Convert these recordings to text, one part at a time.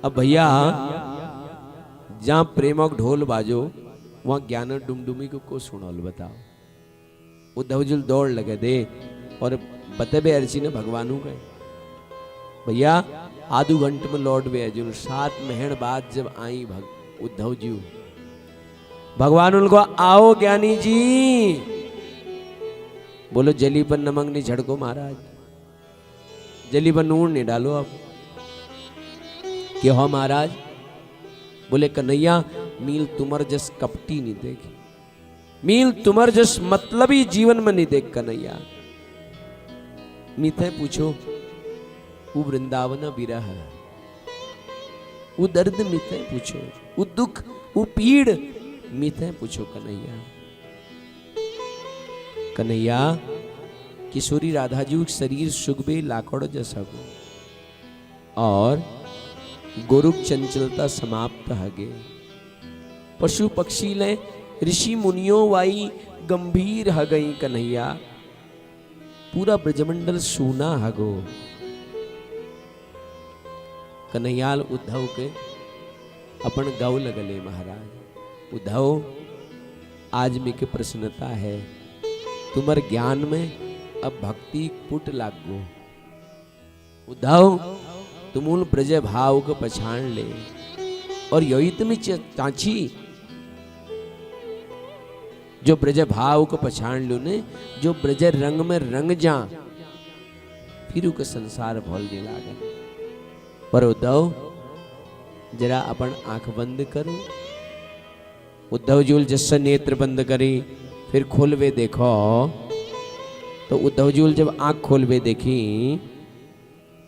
अब भैया जहां प्रेमक ढोल बाजो वहां ज्ञान डुमडुमी को सुनोल बताओ। उद्धव जी दौड़ लगे दे और बतेबे अर्ची ने भगवानू गए भैया आधु घंटे में लौट बे अर्जुन 7 महीने बाद जब आई उद्धव जी भगवान उनको आओ ज्ञानी जी बोलो जली पर नमक नहीं झड़को महाराज जली पर नून नहीं डालो अब क्यों हो महाराज बोले कन्हैया मील तुमर जस कपटी नहीं देखी मील तुमर जस मतलबी जीवन में नहीं देख कन्हैया मीथे पूछो वो वृंदावन विरह वो दर्द मीथे पूछो वो दुख वो पीड़ मीथे पूछो कन्हैया कन्हैया किशोरी राधा जी शरीर सुगबे लाकड़ जैसा हो और गोरुक चंचलता समाप्त हगे पशु पक्षी ले ऋषि मुनियों वाई गंभीर हगई कन्हैया पूरा ब्रजमंडल सूना हगो कन्हैयाल उद्धव के अपन गौ लगले महाराज उद्धव आज में के प्रसन्नता है तुम्हारे ज्ञान में अब भक्ति पुट लागो उद्धव तुमुल ब्रज भाव को पछाण ले और यही तुम्हें चाची जो ब्रज भाव को पछाण लो ने जो ब्रज रंग में रंग जा फिर के संसार भोलने लागे पर उद्धव जरा अपन आंख बंद करो उद्धव जी जैसा नेत्र बंद करी फिर खोलवे देखो तो उद्धव जी जब आंख खोलवे देखी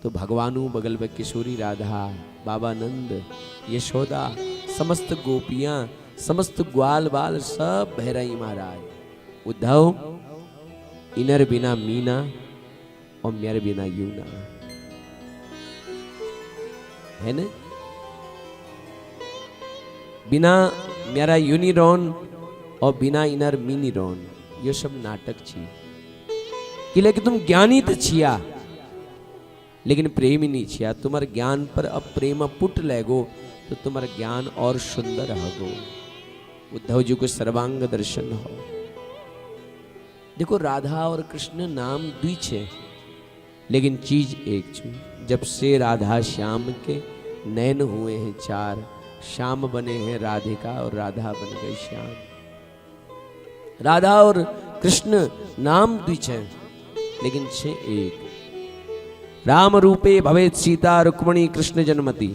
तो भगवानु बगल में किशोरी राधा बाबा नंद यशोदा समस्त गोपियां समस्त ग्वाल बाल सब बहराई महाराज उद्धव इनर बिना मीना और मेरे बिना यूना है न बिना मेरा यूनिरॉन और बिना इनर मिनीरॉन ये सब नाटक छी कि लेकिन तुम ज्ञानी तो छिया लेकिन प्रेम ही नहीं छिया तुम्हारे ज्ञान पर अब प्रेम पुट लगो तो तुम्हारा ज्ञान और सुंदर होगो उद्धव जी को सर्वांग दर्शन हो देखो राधा और कृष्ण नाम द्विच है लेकिन चीज एक छू जब से राधा श्याम के नैन हुए हैं 4 श्याम बने हैं राधिका और राधा बन गई श्याम राधा और कृष्ण नाम द्विच है लेकिन छे एक राम रूपे भवेत सीता रुक्मणी कृष्ण जन्मति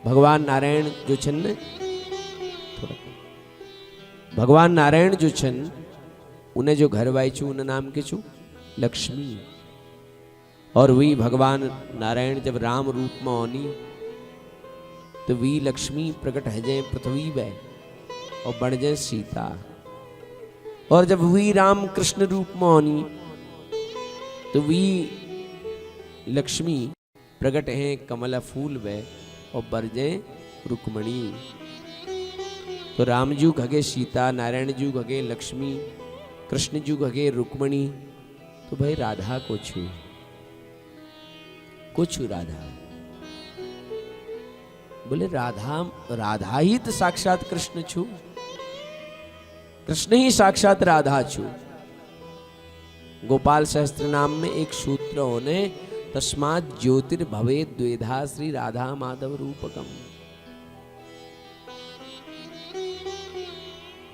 भगवान नारायण जो छन ने भगवान नारायण जो छन उन्हें जो घर वाई छू उन्हें नाम के छू लक्ष्मी और वही भगवान नारायण जब राम रूप में आनी तो वी लक्ष्मी प्रकट है जाए पृथ्वी में और बन जाए सीता और जब वही राम कृष्ण रूप में आनी तो वी लक्ष्मी प्रकट हैं कमला फूल वे और बरजे रुक्मणी तो राम जी घगे सीता नारायण जी घगे लक्ष्मी कृष्ण जी घगे रुक्मणी तो भाई राधा को छू राधा बोले राधा ही तो साक्षात कृष्ण छू कृष्ण ही साक्षात राधा छू गोपाल सहस्त्र नाम में एक सूत्र होने तस्मात् ज्योतिर्भवेत् द्वेधा श्री राधा माधव रूपकम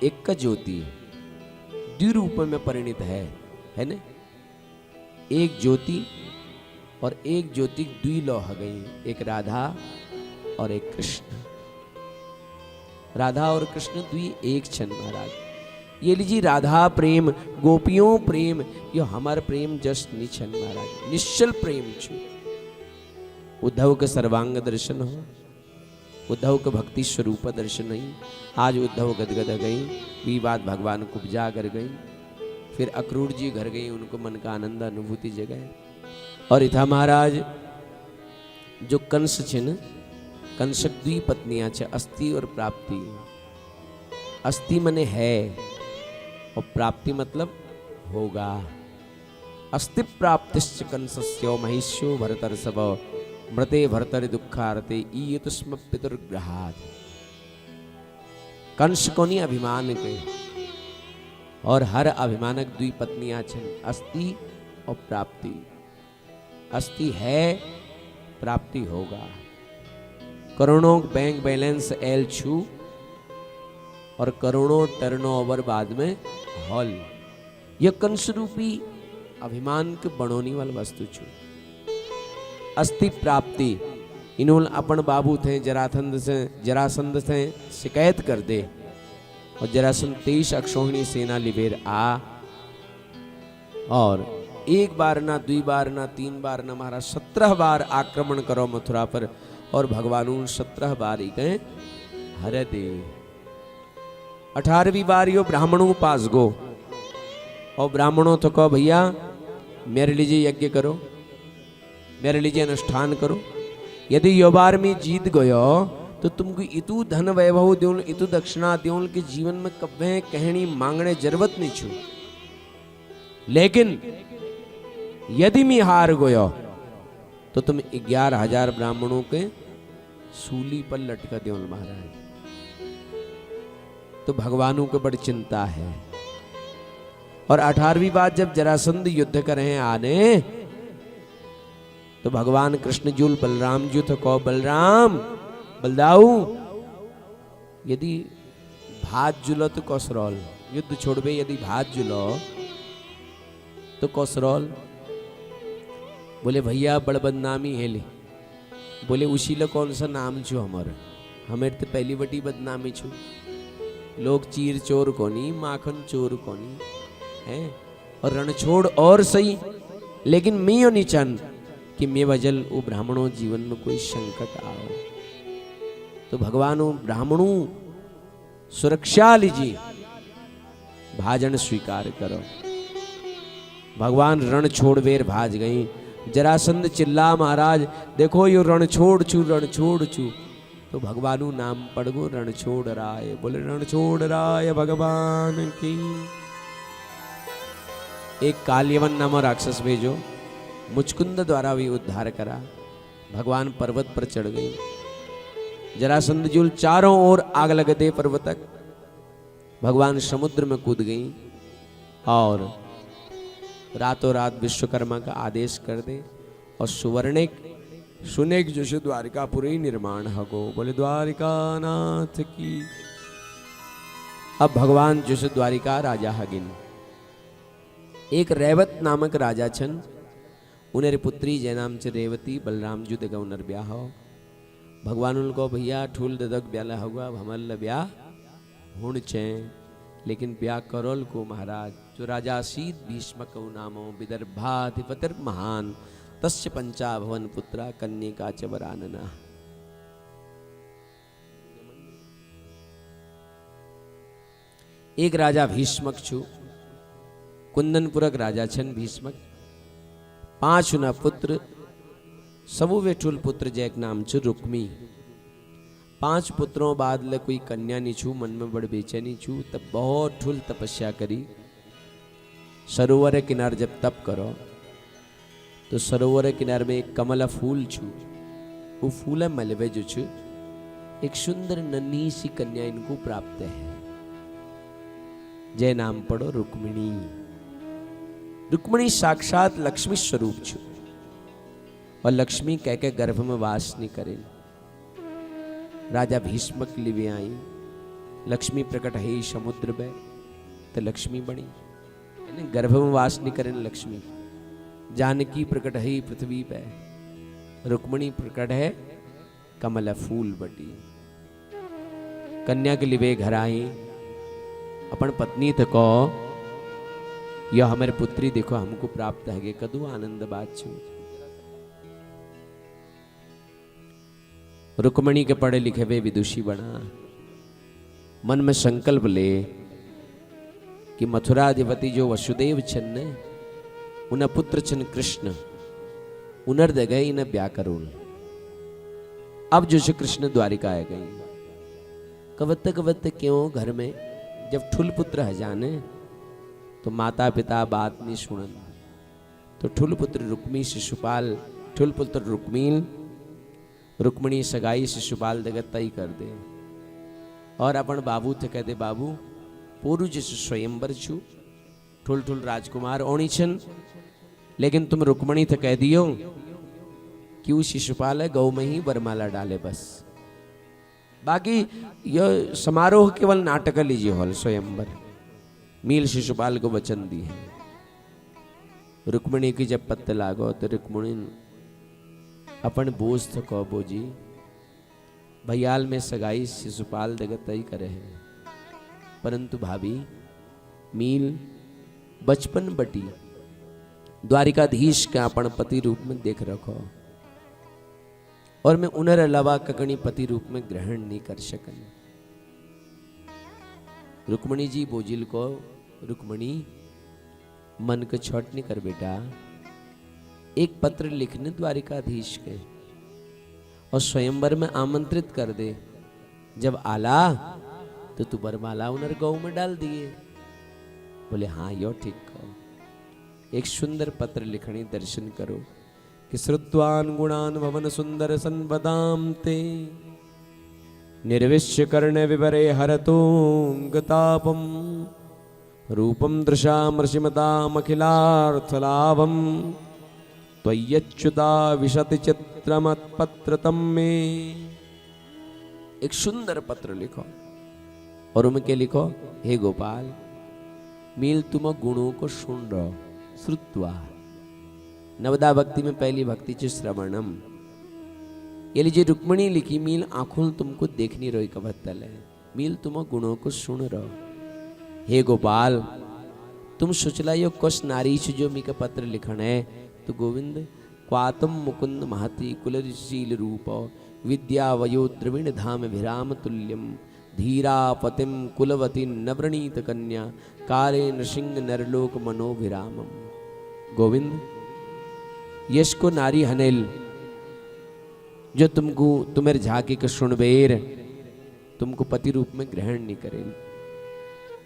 एक का ज्योति द्विरूप में परिणित है ना एक ज्योति और एक ज्योति द्विलोह हो गई एक राधा और एक कृष्ण राधा और कृष्ण द्वि एक छन महाराज ये लीजिए राधा प्रेम गोपियों प्रेम यो हमार प्रेम जस निछन महाराज निश्चल प्रेम छु उद्धव के सर्वांग दर्शन हो उद्धव के भक्ति स्वरूप दर्शन नहीं आज उद्धव गदगद गई वी बात भगवान को उपजा कर गई फिर अक्रूर जी घर गई उनको मन का आनंद अनुभूति जगह और इथा महाराज जो कंस छिन कंसक द्वी पत्नियां छे अस्ति और प्राप्ति अस्ति मने है और प्राप्ति मतलब होगा अस्ति प्राप्तिश्च कंसस्यो महिष्यो भरतर्षभ मृते भर्तरि दुखार्ते ईयत स्म पितुर्ग्रहात्। कंस कोनी अभिमान के और हर अभिमानक दुई पत्नियां छन, अस्ति और प्राप्ति। अस्ति है, प्राप्ति होगा। करोड़ों बैंक बैलेंस एल छू और करोड़ों टर्नओवर बाद में हॉल। यह कंस रूपी अभिमान के बनोनी वाली वस्तु छू। अस्ति प्राप्ति, इन्होंने अपन बाबू थे जरासंध से शिकायत कर दे और जरासंध 23 अक्षौहिणी सेना लिबेर आ और एक बार ना, दुई बार ना, तीन बार ना, महाराज 17 बार आक्रमण करो मथुरा पर और भगवान 17 बार ही गए हरे दे। 18वीं बार यो ब्राह्मणों पास गो और ब्राह्मणों तो कहो भैया मेरे लिए यज्ञ करो, मेरे लिए अनुष्ठान करो। यदि यो बार में जीत गयो तो तुमको इतु धन वैभव द्योल, इतु दक्षिणा द्योल के जीवन में कब्बे कहनी मांगने जरूरत नहीं छू। लेकिन यदि मैं हार गयो तो तुम 11,000 ब्राह्मणों के सूली पर लटका द्योल महाराज। तो भगवानों को बड़ी चिंता है। और 18वीं बार जब जरासंध युद्ध करें आने तो भगवान कृष्ण जूल बलराम जी तो कहो बलराम बलदाऊ यदि भात जुलो तो कसरौल, युद्ध छोड़बे यदि भात जुलो तो कसरौल। बोले भैया बड़ बदनामी है ले। बोले उसी ले कौन सा नाम छू हमारे, हमें तो पहली बटी बदनामी छू। लोग चीर चोर कोनी, माखन चोर कोनी है और रण छोड़ और सही, लेकिन मैं नहीं चाहन कि मैं वजल वो ब्राह्मणों जीवन में कोई संकट आओ। तो भगवान ब्राह्मणों सुरक्षा लीजिए, भाजन स्वीकार करो। भगवान रण छोड़ वेर भाज गई। जरासंध चिल्ला महाराज देखो यो रण छोड़ छू, रण छोड़ छू। तो भगवानु नाम पढ़ गो रण छोड़ राय। बोले रण छोड़ राय भगवान की। एक काल्यवन नाम राक्षस भेजो, मुचकुंद द्वारा भी उद्धार करा। भगवान पर्वत पर चढ़ गई। जरासंध जूल चारों ओर आग लग दे पर्वतक। भगवान समुद्र में कूद गई और रातों रात विश्वकर्मा का आदेश कर दे और सुवर्णिक सुनेक जो से द्वारिकापुरी निर्माण हगो। बोले द्वारिका नाथ की। अब भगवान जो से द्वारिका राजा हगिन। एक रेवत नामक राजा छन, उनर पुत्री जय नाम से रेवती बलराम जी दगा उनर ब्याह हो। भगवान उनको भैया ठूल ददक ब्याला होगा हमल ब्याह हुण छे, लेकिन ब्याह करोल को महाराज। जो राजा शीत भीष्म कौ नामो विदर्भाधिपतिर महान तस्य पंचा भवन पुत्रा कन्या च वरानना। एक राजा भीष्मक छु, कुंदनपुरक राजा छन भीष्मक। 5 उना पुत्र सबु वेठुल पुत्र जैक नाम छु रुक्मी। 5 पुत्रों बाद ले कोई कन्या नहीं छू। मन में बड़ बेचैनी छू। तब बहुत ठुल तपस्या करी। सरोवर किनार जब तप करो तो सरोवर किनार में एक कमला फूल छू। वो फूल मलबे जो छू एक सुंदर नन्ही सी कन्या इनको प्राप्त है। जय नाम पढ़ो रुक्मिणी। रुक्मिणी साक्षात लक्ष्मी स्वरूप छू और लक्ष्मी कह के गर्भ में वास नहीं करे। राजा भीष्मक लिवे आई। लक्ष्मी प्रकट है समुद्र में तो लक्ष्मी बनी। गर्भ में वास नहीं करे लक्ष्मी। जानकी प्रकट है पृथ्वी पे, रुक्मिणी प्रकट है कमल फूल बटी। कन्या के लिए घर आई। अपन पत्नी तो कहो यह हमारे पुत्री देखो हमको प्राप्त है। कदू आनंद बात छू। रुक्मिणी के पढ़े लिखे वे विदुषी बना। मन में संकल्प ले कि मथुराधिपति जो वसुदेव छन उन पुत्र छन कृष्ण उनर दे गए इन्हें ब्याह करोल। अब जो श्री कृष्ण द्वारिका आ गई। कवत कवत क्यों घर में जब ठुल पुत्र है जाने तो माता पिता बात नहीं सुनन। तो ठुल पुत्र रुक्मी शिशुपाल, ठुल पुत्र रुक्मील रुक्मणी सगाई शिशुपाल दगत तय कर दे और अपन बाबू थे कहते बाबू पूरु जिस स्वयंवर छू ठुल ठुल राजकुमार ओणी छन लेकिन तुम रुक्मणी थे कह दियो क्यों शिशुपाल है गौ में ही वरमाला डाले बस बाकी यह समारोह केवल नाटक लीजिए हॉल स्वयंवर मील शिशुपाल को वचन दी है। रुक्मणी की जब पत्ते लागो तो रुक्मणी अपन बोझ तो कहो बोजी भैयाल में सगाई शिशुपाल दगत तय करे हैं परंतु भाभी मील बचपन बटी द्वारिकाधीश का अपन पति रूप में देख रखो और मैं उनर अलावा ककनी पति रूप में ग्रहण नहीं कर सकन। रुक्मणी जी बोजिल को रुक्मणी मन को छोट नहीं कर बेटा एक पत्र लिखने द्वारिकाधीश के और स्वयंवर में आमंत्रित कर दे जब आला तो तू बरमाला उनर गौ में डाल दिए। बोले हाँ यो ठीक कहो एक सुंदर पत्र लिखनी दर्शन करो कि श्रुत्वान गुणान भवन सुंदर संवदाम ते निर्विश्य कर्ण विवरे हरतोंगतापम रूपम दृशाम ऋषिमताम अखिलार्थलाभम त्वय्यच्युता विशति चित्रमत्पत्रतम में एक सुंदर पत्र लिखो और उनके लिखो हे गोपाल मील तुम गुणों को सुन रहो श्रुत्वा नवदा भक्ति में पहली भक्ति च श्रवणम ये लीजिए रुक्मणी लिखी मील आंखों तुमको देखनी रोई कबत्तल है मील तुम गुणों को सुन रहो हे गोपाल तुम सोचला यो कस नारी से जो मी का पत्र लिखण है तो गोविंद क्वातम मुकुंद महति कुलशील रूप विद्या वयो द्रविण धाम विराम तुल्यम धीरा पतिम कुलवती नवरणीत कन्या काले नृसिंह नरलोक मनोभिरामम। गोविंद यश को नारी हनेल जो तुमको तुम्हें झाकी का सुनबेर तुमको पति रूप में ग्रहण नहीं करेल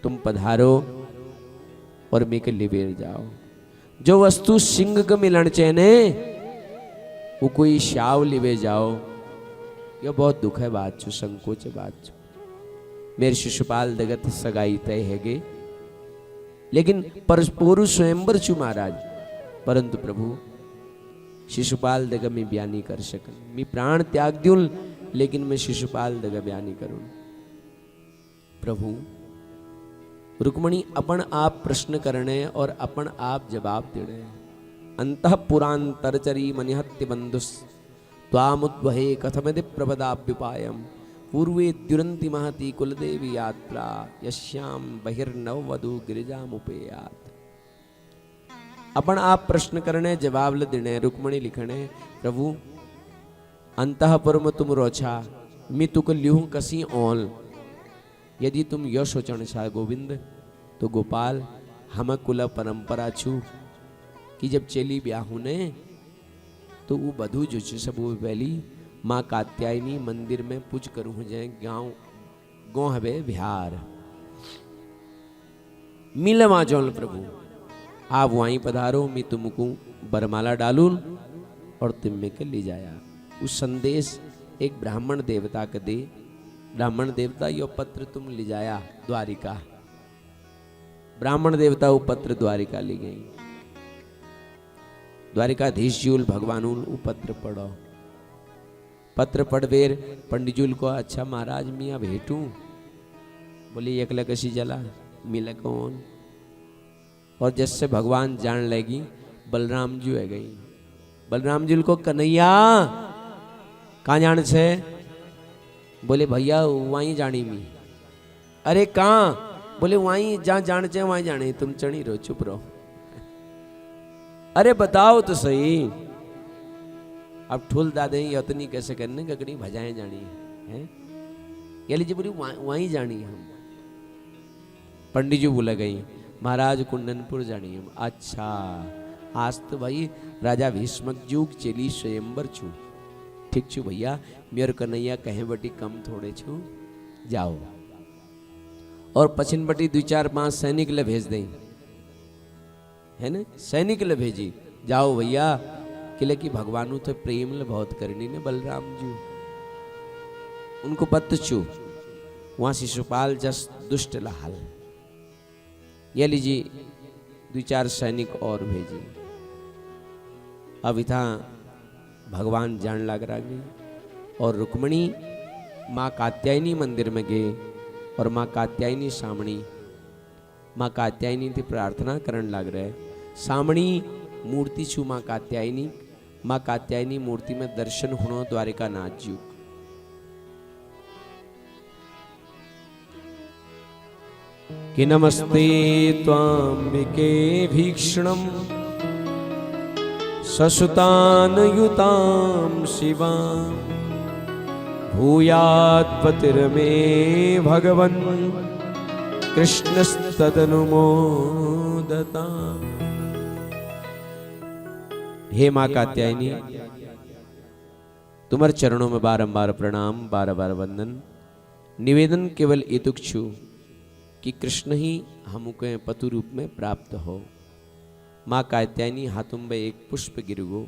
तुम पधारो और मेके लिवेर जाओ जो वस्तु सिंह का मिलन चैने वो कोई शाव लिवे जाओ यह बहुत दुख है बात छो संकोच है बात छो मेरे शिशुपाल दगत सगाई तय हैगे लेकिन परस्पोरु स्वयंवर छु महाराज परंतु प्रभु शिशुपाल दगा मैं ब्याह नहीं कर सकन मैं प्राण त्याग दूं लेकिन मैं शिशुपाल दगा ब्याह नहीं करूं। प्रभु रुक्मणी अपन आप प्रश्न करने और अपन आप जवाब देने अंतः पुरांतरचरी मनिहत्य बंधुस त्वामुद्वहे कथमदि प्रपदाभ्युपायम पूर्वे द्युरंति महति कुलदेवी यात्रा यश्याम बहिर्नव वधु गिरिजामुपेयात। अपन आप प्रश्न करने जवाब ल देने रुक्मणी लिखने प्रभु अंतःपुर में तुम रोछा मैं तुक ल्यूह कसी ओल यदि तुम यह सोचण छा गोविंद तो गोपाल हम कुल परंपरा छू कि जब चेली ब्याहू ने तो वो बधु जो सब वो पहली माँ कात्यायनी मंदिर में पूज करूँ जाए गाँव गो हवे बिहार मिलवा जोल प्रभु आप वहीं पधारो मैं तुमको बरमाला डालूं और तुम में के ले जाया। उस संदेश एक ब्राह्मण देवता के दे ब्राह्मण देवता यो पत्र तुम ले जाया द्वारिका ब्राह्मण देवता वो पत्र द्वारिका ले गई द्वारिकाधीश जूल भगवानुल वो पत्र पढ़ो पत्र पढ़वेर पंडितजुल को अच्छा महाराज मियाँ भेटू बोले एकला कसी जला मिला कौन और जिससे भगवान जान लेगी बलराम जी है गई बलराम जी को कन्हैया कहाँ जाने से बोले भैया वहीं जानी मी अरे कहाँ बोले वहीं जहाँ जाने चाहिए वहीं जाने तुम चढ़ी रहो चुप रहो अरे बताओ तो सही अब ठुल दादे यतनी कैसे करने गगड़ी भजाएं जानी है ये लीजिए बोली वहीं जानी हम पंडित जी बोला गई महाराज कुंडनपुर जानी हम अच्छा आज तो भाई राजा भीष्मक जुग चेली स्वयंवर छू ठीक छू भैया मेरे कन्हैया कहें बटी कम थोड़े छू जाओ और पछिन बटी 2-4-5 सैनिक ले भेज दें है ना सैनिक ले भेजी जाओ भैया किले की भगवानु तो प्रेम ले बहुत करनी ने बलराम जी उनको पत्त छू वहां शिशुपाल जस दुष्ट लाल। ये लीजिए 2-4 सैनिक और भेजी। अब इतना भगवान जान लग रहा गई और रुक्मणी माँ कात्यायनी मंदिर में गए और माँ कात्यायनी सामणी माँ कात्यायनी थी प्रार्थना करण लग रहे। सामणी मूर्ति छू माँ कात्यायनी मूर्ति में दर्शन हुणो द्वारिका नाथ जी कि नमस्ते त्वांबिके भीक्षणम ससुतान युताम शिवाम भूयात्पतिर्मे भगवन् कृष्णस्तदनुमोदता। हे माँ कात्यायनी, तुम्हारे चरणों में बारंबार प्रणाम, बार बार वंदन। निवेदन केवल इतुक छु कि कृष्ण ही हमके पतु रूप में प्राप्त हो। माँ कात्यायनी हाथों में एक पुष्प गिर गो,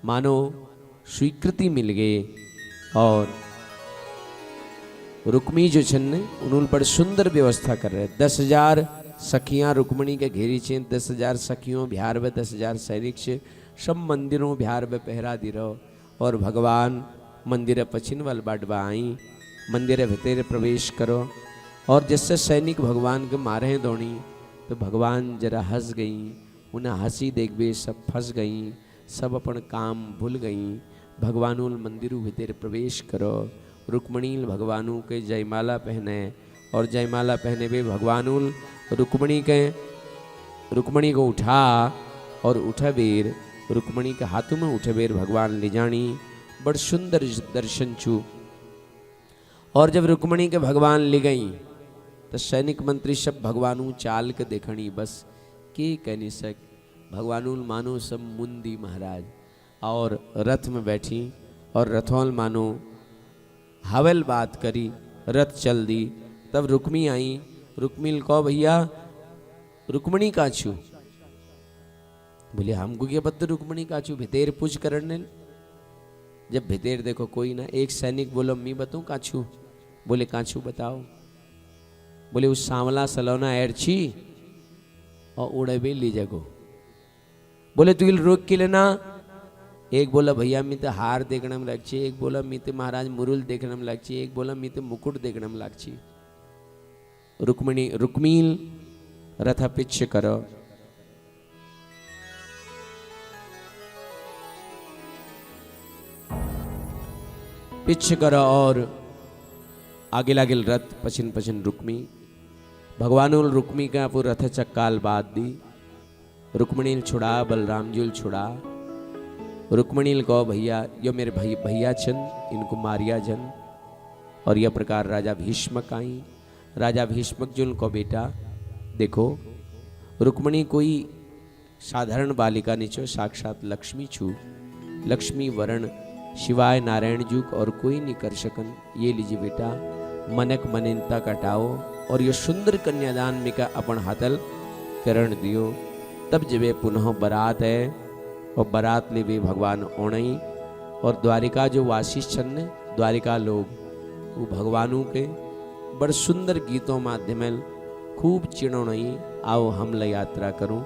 मानो स्वीकृति मिल गए। और रुक्मी जो छन उन्होंने बड़ी सुंदर व्यवस्था कर रहे। 10,000 सखियां रुक्मणी के घेरी छे, 10,000 सखियों बिहार में 10,000 सैनिक छे। सब मंदिरों बिहार में पहरा दी रहो और भगवान मंदिर पछिन वाल बाडवा आई, मंदिर भीतर प्रवेश करो। और जिससे सैनिक भगवान के मारे दौड़ी तो भगवान जरा हंस गई। उन्हें हंसी देख बे सब फंस गई, सब अपन काम भूल गई। भगवानुल मंदिर भीतर प्रवेश करो। रुक्मणी भगवानू के जयमाला पहने और जयमाला पहने भी भगवानुल रुक्मणी को उठा और उठा बेर रुक्मणी के हाथों में उठे बेर भगवान ले जानी। बड़ सुंदर दर्शन छू। और जब रुक्मणी के भगवान ले गई तो सैनिक मंत्री सब भगवानू चाल के देखनी बस के कहनी सक। भगवानुल मानो सब मुंदी महाराज और रथ में बैठी और रथौल मानो हवल बात करी, रथ चल दी। तब रुक्मी आई। रुक्मिल को भैया रुक्मणी का छू? बोले हमको क्या पता रुक्मणी का छू, भितेर पूछ करने। जब भितेर देखो कोई ना, एक सैनिक बोलो मी बताऊं काछू? बोले काछू बताओ। बोले उस सांवला सलोना एर छी और उड़े भी ली जगो। बोले तू रोक के लेना। एक बोला भैया मी तो हार देखने में लाग छी, एक बोला मी तो महाराज मुरुल देखने में लाग छी, एक बोला मी तो मुकुट देखने में लाग छी। रुक्मील रथा पिछ करो। पिछ करो और आगे लागिल रथ पछिन पछिन रुक्मी। भगवानुल रुक्मी का पूरा रथ चक्काल बात दी। रुक्मणी छुड़ा, बलराम जी छुड़ा। रुक्मणी को भैया यो मेरे भैया छन, इनको मारिया जन। और यह प्रकार राजा भीष्मक आई। राजा भीष्मक जी उनको बेटा देखो रुक्मणी कोई साधारण बालिका नीचो, साक्षात लक्ष्मी छू। लक्ष्मी वरण शिवाय नारायण जुग और कोई नहीं कर सकन। ये लीजिए बेटा मनक मनिनता कटाओ और ये सुंदर कन्यादान में का अपन हाथल करण दियो। तब जब पुनः बारात है और बारात ले भी भगवान ओणई। और द्वारिका जो वासी छन द्वारिका लोग वो भगवानों के बड़ सुंदर गीतों माध्यम खूब चिड़ोणई। आओ हम ल यात्रा करूं।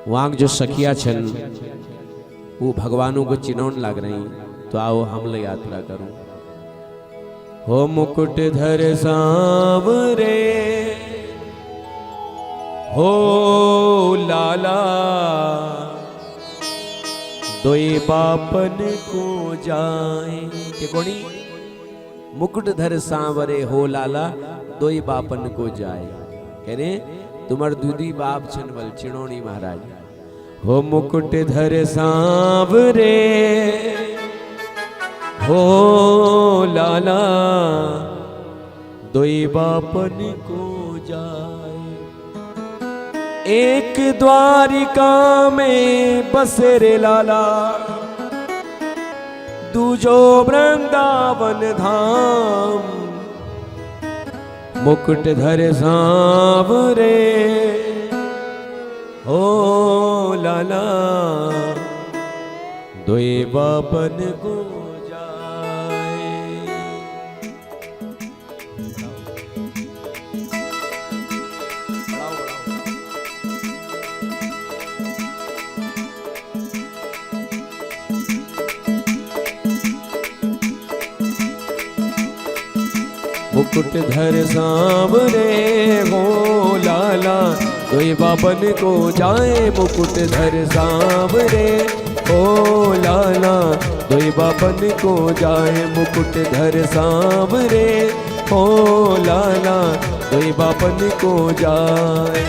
वहां जो सखिया छन वो भगवानों को चिनौन लग रही। तो आओ हम ले यात्रा करूं। हो मुकुट धर सांवरे हो लाला, दोई बापन को जाए। के कोणी मुकुट धर सांवरे हो लाला, दोई बापन को जाए। कह रहे तुम्हार दूधी बाप छन बल चिड़ोनी महाराज। हो मुकुट धर सांवरे हो लाला, दोई बापन को जाए। एक द्वारिका में बसे रे लाला, दूजो वृंदावन धाम। मुकुट धर सांवरे हो लाला दोई बाबन को जाए। मुकुट धर सांवरे हो लाला दोई बाबन को जाए। मुकुट धर सांवरे हो लाला दोई बाबन को जाए। मुकुट धर सांवरे हो लाला दोई बाबन को जाए।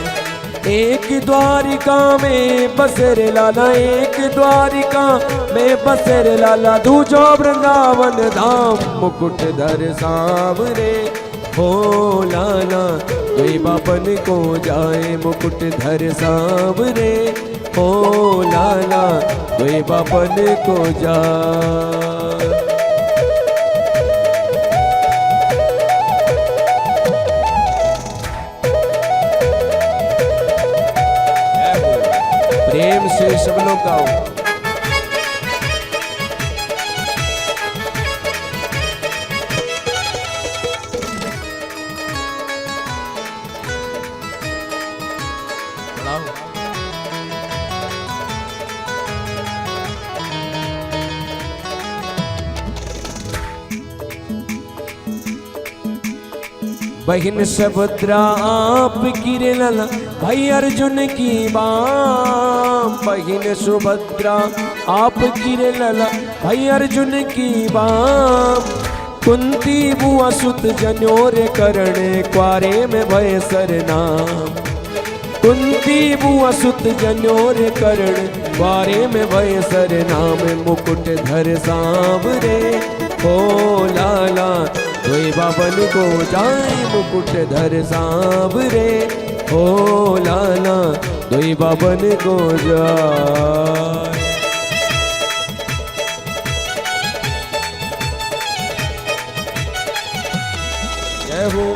एक द्वारिका में बसरे लाला एक द्वारिका में बसरे लाला दूजो वृंदावन धाम। मुकुट धर सांवरे हो लाला दोई बाबन को जाए। मुकुट धर सांवरे हो लाला दोई बाबन को जाए। प्रेम से सब लोग गाओ। बहिन सुभद्रा आप गिरे लाला भाई अर्जुन की बाम। बहिन सुभद्रा आप गिरे लाला भाई अर्जुन की बाम। कुंती बुआ सुत जन्योर करणे क्वारे में भय सरनाम। कुंती बुआ सुत जन्योर करण क्वारे में भय सरनाम। मुकुट धर सांवरे हो लाला दोई बाबन को जाए। मुकुट धर सांवरे हो लाला दोई बाबन को जाए। जय हो।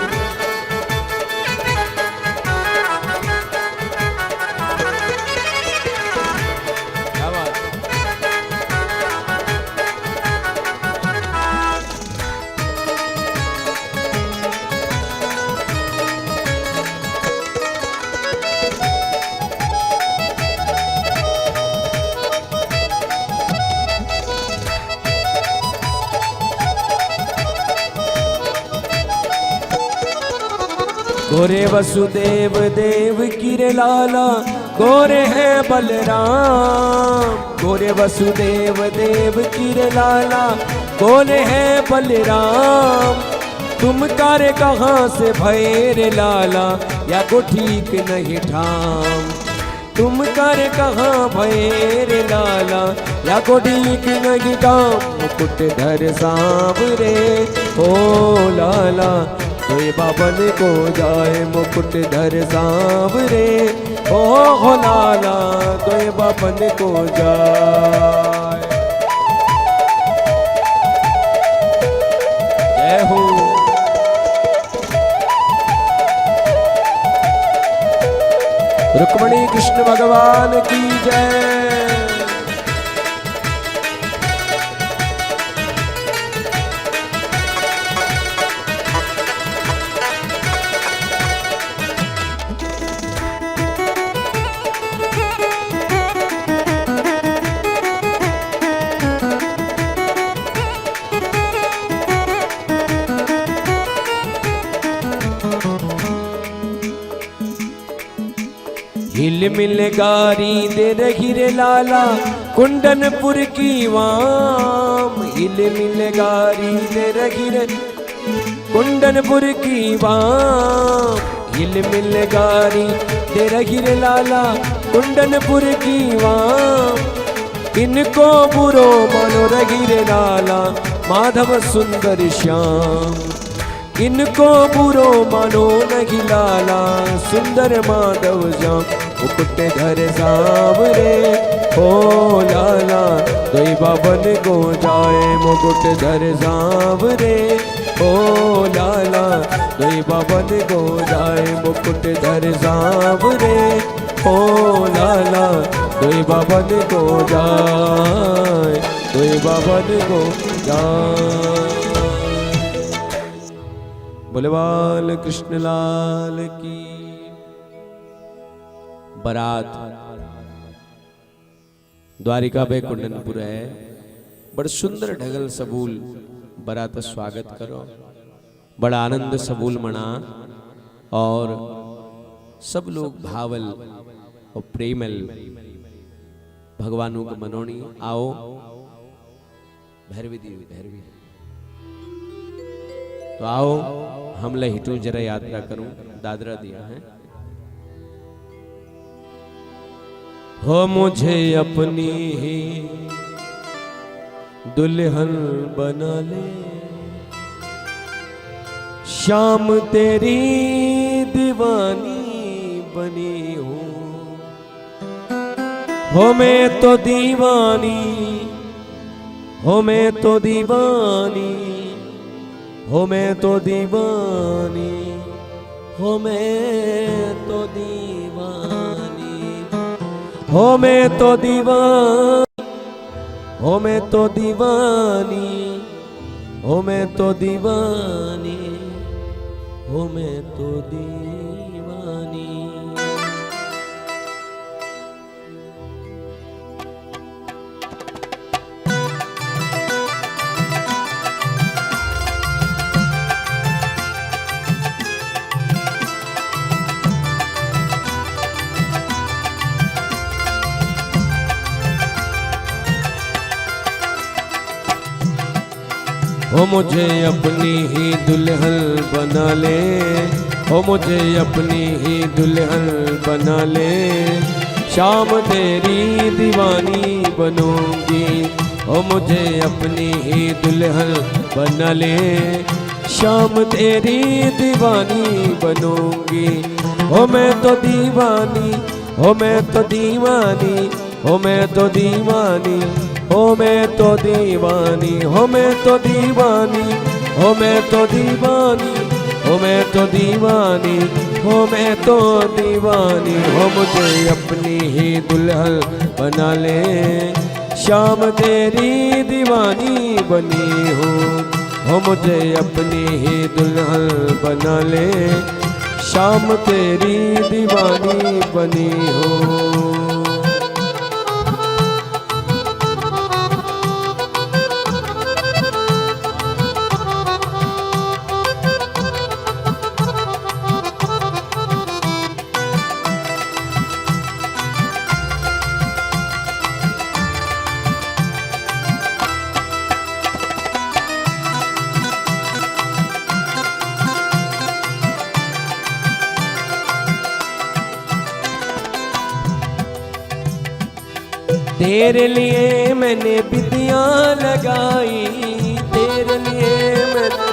गोरे वसुदेव देव कीरे लाला गोरे हैं बलराम। गोरे वसुदेव देव कीरे लाला गोरे हैं बलराम। तुम कार्य कहाँ से भैर लाला या को ठीक नहीं ठाम। तुम कार्य कहाँ भैर लाला या को ठीक नहीं ठाम। मुकुट धर सांवरे हो लाला दोई बाबन को जाए। मुकुट धर सांवरे हो लाला दोई बाबन को जाए। जय हो। रुक्मणी कृष्ण भगवान की जय। हिल मिल गारी दे रही रे लाला कुंडनपुर की वाम। हिल मिल गारी दे रही रे कुंडनपुर की वाम। हिल मिल गारी दे रही रे लाला कुंडनपुर की वाम। इनको बुरो मानो रही रे लाला माधव सुंदर श्याम। इनको बुरो मानो नहीं लाला सुंदर माधव श्याम। मुकुट धर सांवरे हो लाला दोई बाबन को जाए। मुकुट धर सांवरे हो लाला दोई बाबन को जाए। मुकुट धर सांवरे ओ लाला दुई बाबन को जाय, दुई बाबन को जाय। बोले बाल कृष्ण लाल की। बारात द्वारिका पे कुंडनपुर है, बड़ सुंदर ढगल सबूल बारात स्वागत करो, बड़ा आनंद सबूल मना और सब लोग भावल और प्रेमल भगवानों को मनोनी। आओ भैरवी देवी, भैरवी तो आओ हम लहिटू जरा यात्रा करूं, दादरा दिया है। हो मुझे अपनी ही दुल्हन बना ले, शाम तेरी दीवानी बनी हूँ। हो मैं तो दीवानी, हो मैं तो दीवानी, हो मैं तो दीवानी, हो मैं तो दीवानी, हो मैं तो दीवानी, हो मैं तो दीवानी, हो मैं तो दीवानी, हो मैं तो दीवानी। हो मुझे अपनी ही दुल्हन बना ले, हो मुझे अपनी ही दुल्हन बना ले, शाम तेरी दीवानी बनूंगी। हो मुझे अपनी ही दुल्हन बना ले, शाम तेरी दीवानी बनूंगी। हो मैं तो दीवानी, हो मैं तो दीवानी, हो मैं तो दीवानी, हो मैं तो दीवानी, हो मैं तो दीवानी, हो मैं तो दीवानी, हो मैं तो दीवानी, हो मैं तो दीवानी। हो मुझे अपनी ही दुल्हन बना ले, शाम तेरी दीवानी बनी हूँ। हो मुझे अपनी ही दुल्हन बना ले, शाम तेरी दीवानी बनी हूँ। तेरे लिए मैंने बिंदियां लगाई, तेरे लिए मैंने,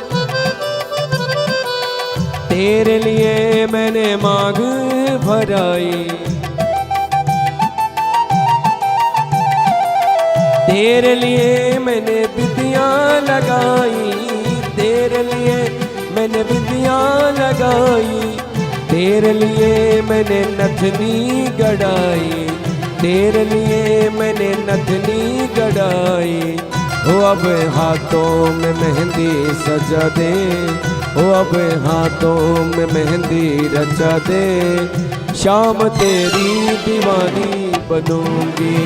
तेरे लिए मैंने मांग भराई, तेरे लिए मैंने बिंदियां लगाई, तेरे लिए मैंने बिंदियां लगाई, तेरे लिए मैंने नथनी गड़ाई, तेरे लिए मैंने नथनी गड़ाई। हो अब हाथों में मेहंदी सजा दे, हो अब हाथों में मेहंदी रचा दे, शाम तेरी दीवानी बनूंगी।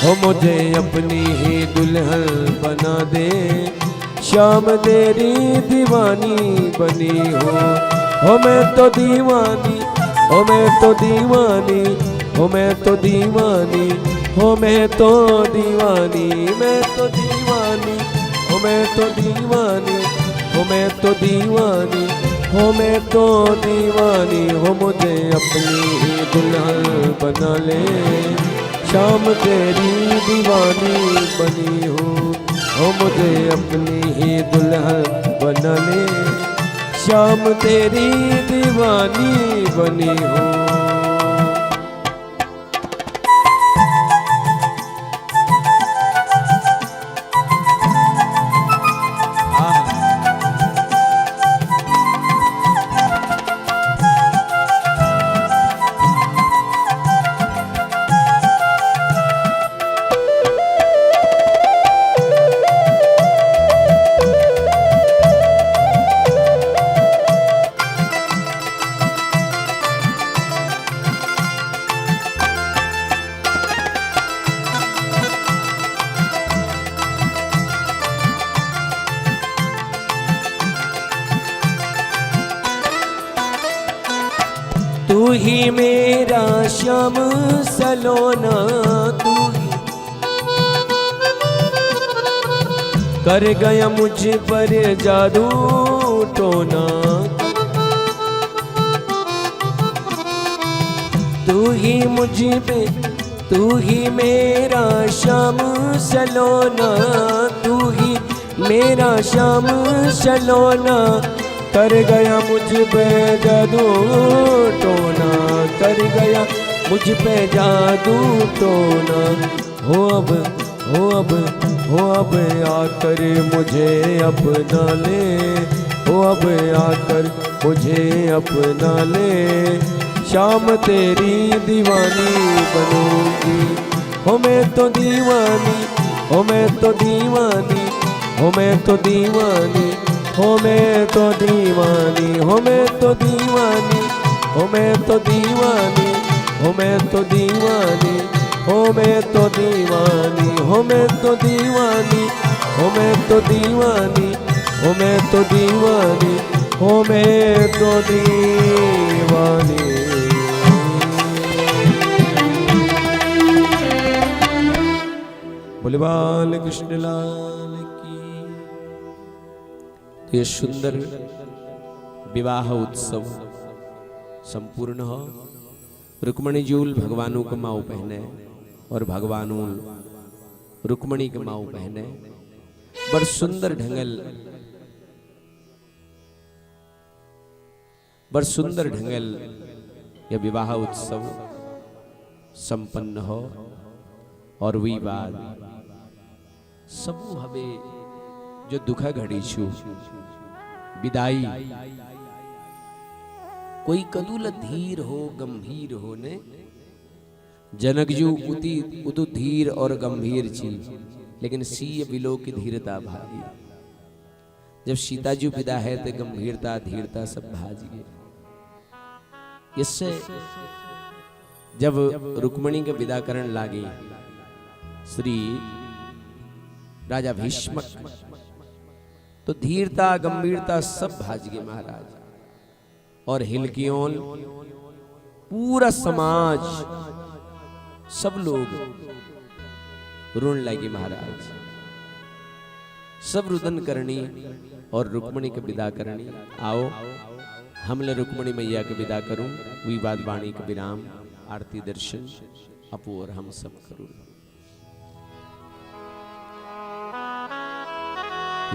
हो मुझे अपनी ही दुल्हन बना दे, शाम तेरी दीवानी बनी हो। हो मैं तो दीवानी, हो मैं तो दीवानी, हो मैं तो दीवानी, हो मैं तो दीवानी, मैं तो दीवानी, हो मैं तो दीवानी, हो मैं तो दीवानी, हो मैं तो दीवानी। हो मुझे अपनी ही दुल्हन बना ले, शाम तेरी दीवानी बनी हूँ। हो मुझे अपनी ही दुल्हन बना ले, शाम तेरी दीवानी बनी हूँ। तू ही मेरा श्याम सलोना, तू ही कर गया मुझ पर जादू टोना। तू ही मुझ पे, तू ही मेरा श्याम सलोना, तू ही मेरा श्याम सलोना, कर गया मुझ पे जादू टोना, कर गया मुझ पे जादू टोना। हो अब, हो अब, हो अब आकर मुझे अपना ले, हो अब आकर मुझे अपना ले, शाम तेरी दीवानी बनूंगी। हो मैं तो दीवानी, हो मैं तो दीवानी, हो मैं तो दीवानी, हो मैं तो दीवानी, हो मैं तो दीवानी, हो मैं तो दीवानी, हो मैं तो दीवानी, हो मैं तो दीवानी, हो मैं तो दीवानी, हो मैं तो दीवानी, हो मैं तो दीवानी, हो मैं तो दीवानी। बोले बाल कृष्ण लाल की। तो ये सुंदर विवाह उत्सव संपूर्ण हो। रुक्मणी जूल भगवानों के माऊ पहने और भगवानों रुक्मणी के माऊ पहने। बड़ सुंदर ढंगल, बड़ सुंदर ढंगल यह विवाह उत्सव संपन्न हो। और वी बात सबू हवे जो दुखा घड़ी छू विदाई, कोई कदुल धीर हो गंभीर हो ने। जनकजू उति उदु धीर और गंभीर छी, लेकिन सीय विलो की धीरता भागी। जब सीताजू विदा है तो गंभीरता धीरता सब भाज गए। इससे जब रुक्मणी के विदा करण लागे श्री राजा भीष्मक, तो धीरता गंभीरता सब भाज गए महाराज। और हिलकियों पूरा समाज सब लोग रोन लगे महाराज। सब रुदन करनी और रुक्मणी के विदा करनी। आओ हमले रुक्मणी मैया के विदा करूं। विवाद वाणी के विराम, आरती दर्शन अपू और हम सब करूं।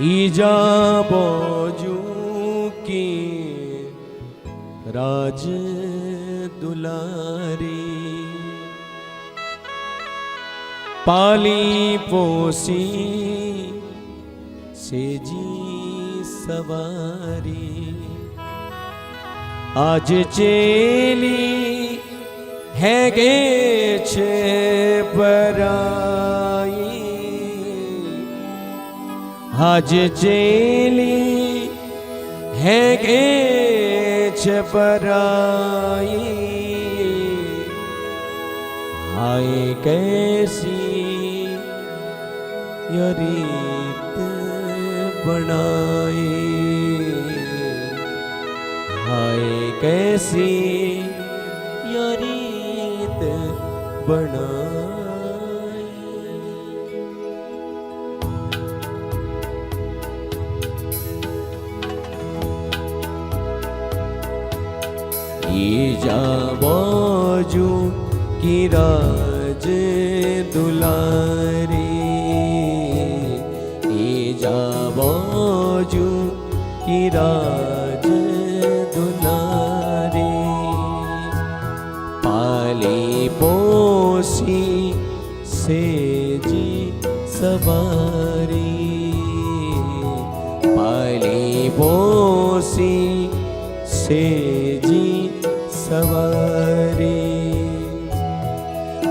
ईजा बोजू की राज दुलारी, पाली पोसी सेजी सवारी। आज चेली है गे छे पराई, आज चेली है गे छे पराई। हाय कैसी ये रीत बनाई, हाय कैसी ये रीत बनाई। ईजा बाजू की राज दुलारी, ईजा बाजू की राज दुलारी। पाली पोसी सेजी सवारी, पाली पोसी सेजी सवारी।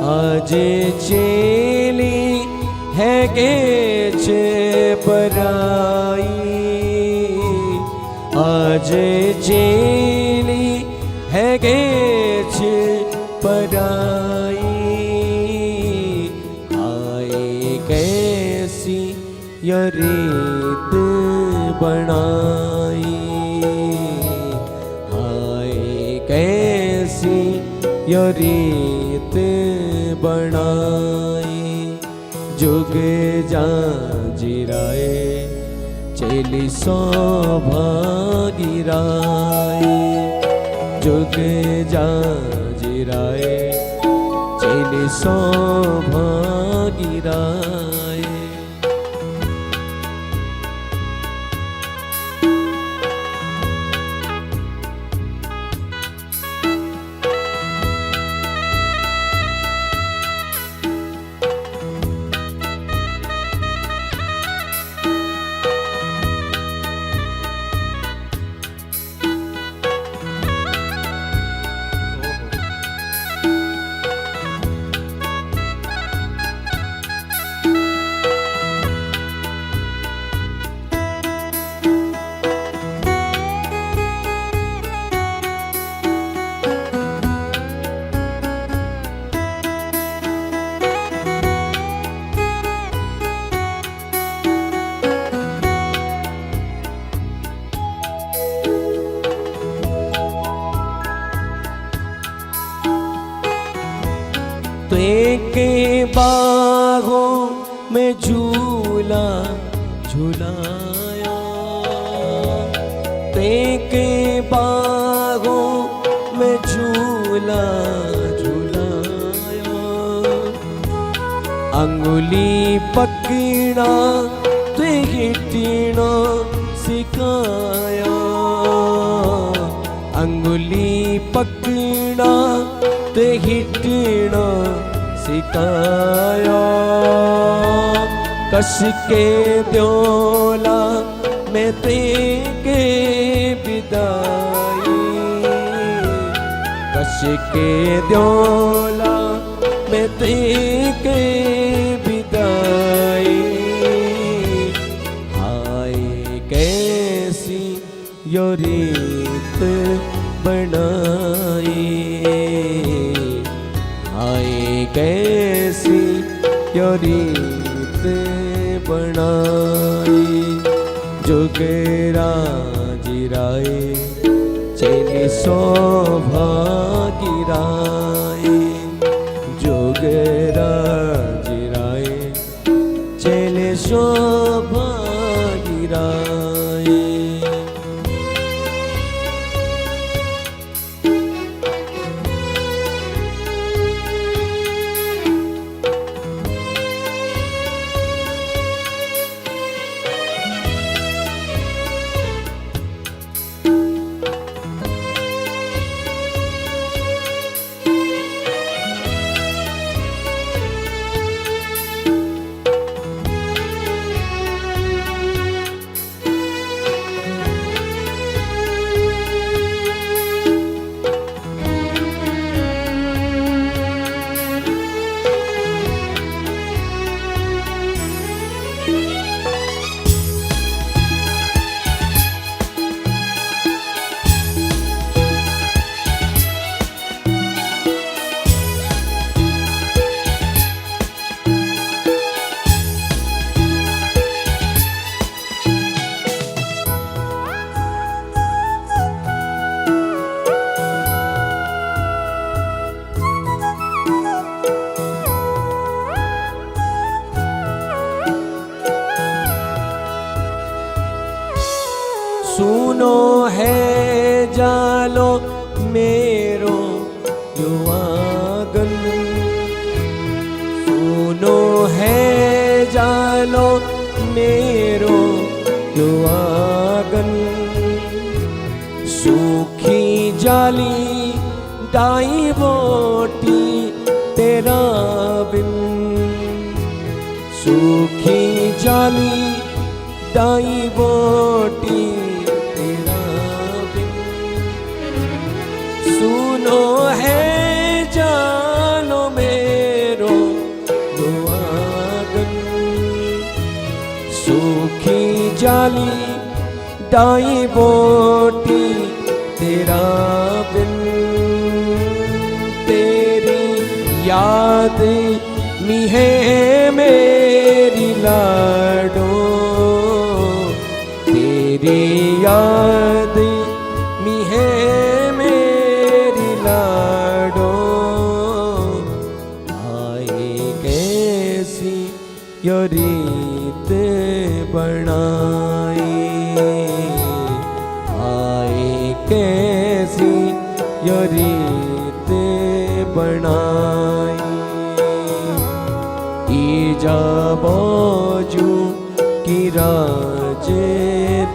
आज चेली है गे छे पराई, आज चेली है गे छे पराई। आए कैसी ये रीत बनाई, आए कैसी कैसी यो रीत बनाई, जुग जांजिराए चली सौभागी राय, जुग जांजिराए चली सौभागी राय। के बाहों में झूला झुलाया, के बाहों में झूला झुलाया, अंगुली पकड़ा ते हिटना सिखाया, अंगुली पकड़ा ते हिटना सिखाया, कस के द्योला में तेके विदाई, कस के द्योला में तेके विदाई, हाय कैसी यो रीत बनाई, हाय कैसी यो रीत बनाई, जुग राजिराए चली सौभागी राय, जुग राजिराए चले सौभागी राय। सुनो है जालो मेरो युवागन, सुनो है जालो मेरो युवागन, सूखी जाली डाई बोटी तेरा बिन, सूखी जाली डाई बोटी तेरा बिन, सुनो है जानो मेरो दुआगन, सूखी जाली डाई बोटी तेरा बिन, तेरी याद मी है मेरी लाडो, तेरी याद मी है मेरी लाडो, यो रीत बनाई, आए कैसी यो रीत बनाई। ईजा बाजू की राजे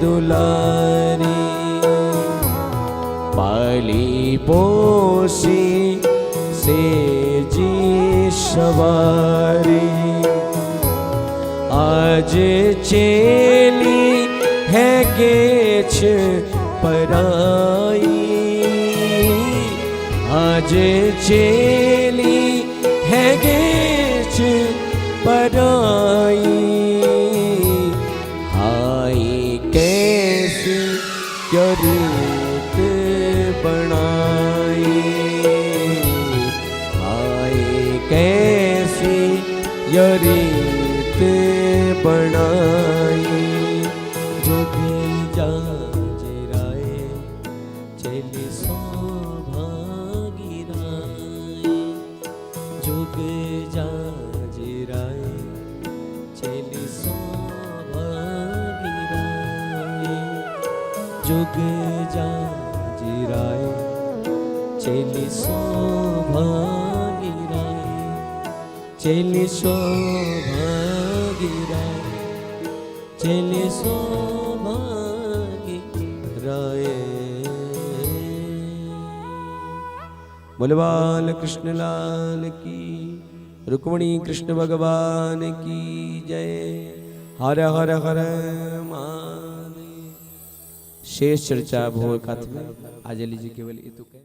दुलारी, पाली पोसी से जी सवारी। आज चेली है गेछ पराई, आज चेली है गेछ पराई। हाय कैसी क्या रीत बनाई, हाय कैसी या रीत बनाई। जुग जाजराए चली सौभागी राय, जुग जाजराए चली सौभागी राय, जुग जाजराए चली सौभागी राय, चली सौभागी राय, चली सौभागी राय। बोले बाल कृष्ण लाल की, रुक्मणी कृष्ण भगवान की जय। हर हर हर महादेव। शेष चर्चा भोर कथ में आज लीजिए केवल इतुक है।